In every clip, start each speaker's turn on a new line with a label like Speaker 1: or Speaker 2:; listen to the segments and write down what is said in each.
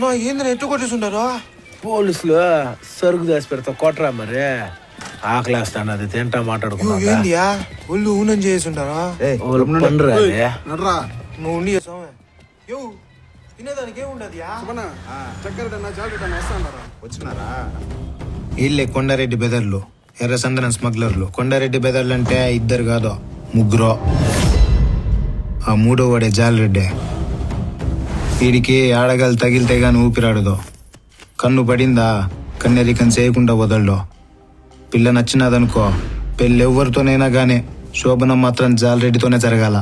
Speaker 1: నా ఏంది ఎట్టు కొట్టేసుంటారు
Speaker 2: పోలీసులు సరుకు దాసి పెడతా కొట్టరా మరి ఆకలేస్తాను అది తింటా మాట్లాడుకున్నా
Speaker 1: ఏందియా ఒళ్ళు ఊనం చేసుంటారా నువ్వు ఉండి చేసావే తినేదానికి ఏముండదియా
Speaker 3: వచ్చినారా వీళ్ళే కొండారెడ్డి బెదర్లు ఎర్ర సందనం స్మగ్లర్లు. కొండారెడ్డి బెదర్లు అంటే ఇద్దరు కాదు ముగ్గురు. ఆ మూడో వాడే జాలరెడ్డి. వీడికి ఆడగాలు తగిలితే గాని ఊపిరాడదు. కన్ను పడిందా కన్నెరికం చేయకుండా వదలడు. పిల్ల నచ్చినదనుకో పెళ్ళి ఎవరితోనైనా గానీ శోభనం మాత్రం జాలరెడ్డితోనే జరగాల.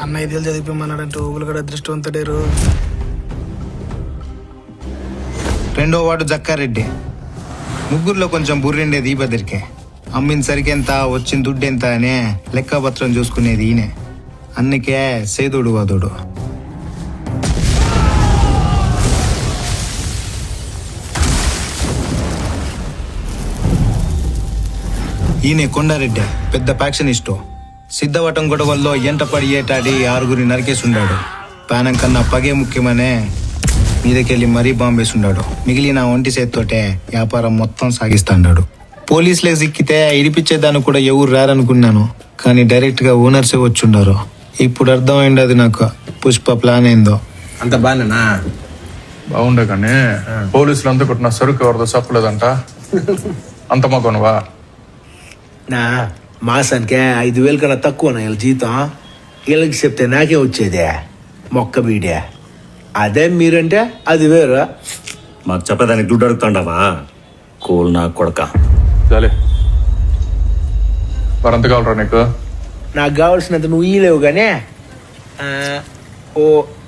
Speaker 2: అన్న ఐదేళ్ళు చదివిపోమన్నాడంటే ఊగులు కూడా అదృష్టవంతుడేరు.
Speaker 3: రెండో వాడు జక్కారెడ్డి. ముగ్గురులో కొంచెం బుర్రెండేది ఈ బదిరికే. అమ్మిన సరికెంత వచ్చిన దుడ్డెంత అనే లెక్కపత్రం చూసుకునేది ఈయనే. అందుకే సేదుడు వదుడు. ఈయనే కొండారెడ్డి, పెద్ద ప్యాక్షనిస్టు. సిద్ధవటం గొడవల్లో ఎంటపడి ఏటాడి 6 నరికేసుండాడు. పానం కన్నా పగే ముఖ్యమనే మీదకెళ్ళి మరీ బాంబేసుండాడు. మిగిలిన ఒంటి చేత్తోటే వ్యాపారం మొత్తం సాగిస్తాడు. పోలీసులకు సిక్కితే ఇడిపించేదాన్ని కూడా ఎవరు రారనుకున్నాను, కానీ డైరెక్ట్ గా ఓనర్సే వచ్చుండారు. ఇప్పుడు అర్థమైంది అది నాకు పుష్ప ప్లాన్ ఏందో.
Speaker 2: అంత బానేనా?
Speaker 4: బాగుండే కానీ పోలీసులు అంతా కొట్టిన సరుకు ఎవరిదో చెప్పలేదంట. అంత మాకొనవా?
Speaker 2: నా మాసానికే 5,000 కన్నా తక్కువ వీళ్ళ జీతం. వీళ్ళకి చెప్తే నాకే వచ్చేదే మొక్క బీడే. అదే మీరంటే అది వేరు.
Speaker 5: మాకు చెప్పేదానికి దుడ్డు అడుగుతాండావా కోల్ నా కొడక.
Speaker 4: చాలే మరంత కావాలరా నీకు?
Speaker 2: నాకు కావాల్సినంత నువ్వు ఇయ్యలేవు కానీ ఓ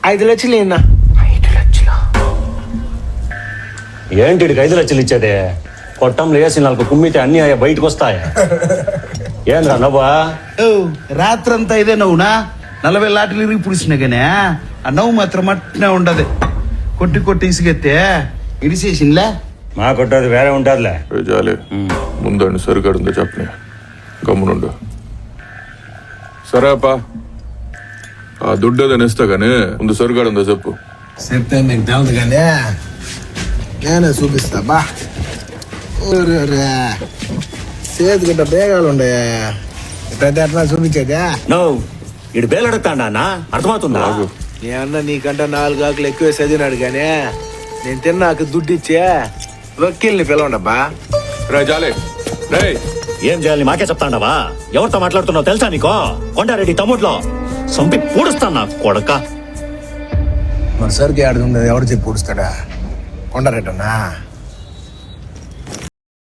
Speaker 2: 5 లక్షలు ఏనా?
Speaker 5: 5 లక్షలు ఏంటి 5 లక్షలు ఇచ్చేదే? కొట్టంలో వేసి 4 కుమ్మితే అన్ని బయటకు వస్తాయి. ఏంద్రా నవ్వా?
Speaker 6: రాత్రంతా ఇదే నవ్వునా 40 లాటలు ఇరిగి పుడిసినా గానే ఆ నవ్వు మాత్రం అట్నే ఉండదు. కొట్టి కొట్టి ఇసుకెత్తే ఇడిసేసిందిలే.
Speaker 5: మా కొట్టది వేరే ఉంటుందిలే.
Speaker 4: చాలే ముందండి సరుకాడుందో చెప్పని గమ్మునుండు. సరే అప్ప ఆ దుడ్డు ఏదైనా ఇస్తా గానీ ముందు సరుకాడుందో చెప్పు.
Speaker 2: చెప్తే మీకు తెలదు కానీ నేనే చూపిస్తా బా. చేతికిట్ట బేగాలు ఉండే పెద్ద ఎట్లా చూపించేదా?
Speaker 5: నో ఇడు బేలు అడుగుతాడా అన్న? అర్థమవుతుందా?
Speaker 2: నీ అన్న నీకంటే 4 ఆకులు ఎక్కువ చదివినాడు కానీ నేను తిన్నాక దుడ్డు ఇచ్చే వకీల్ని పిలవండబ్బా.
Speaker 4: రే జాలే రే
Speaker 5: ఏం చేయాలి మాకే చెప్తాండవా? ఎవరితో మాట్లాడుతున్నావు తెలుసా నీకో? కొండారెడ్డి తమ్ముట్లో సంపి పూడుస్తాను నా కొడక.
Speaker 2: మరి సరికి ఆడుతుండదు ఎవరు చెప్పి పూడుస్తాడా? కొండారెడ్డి అన్నా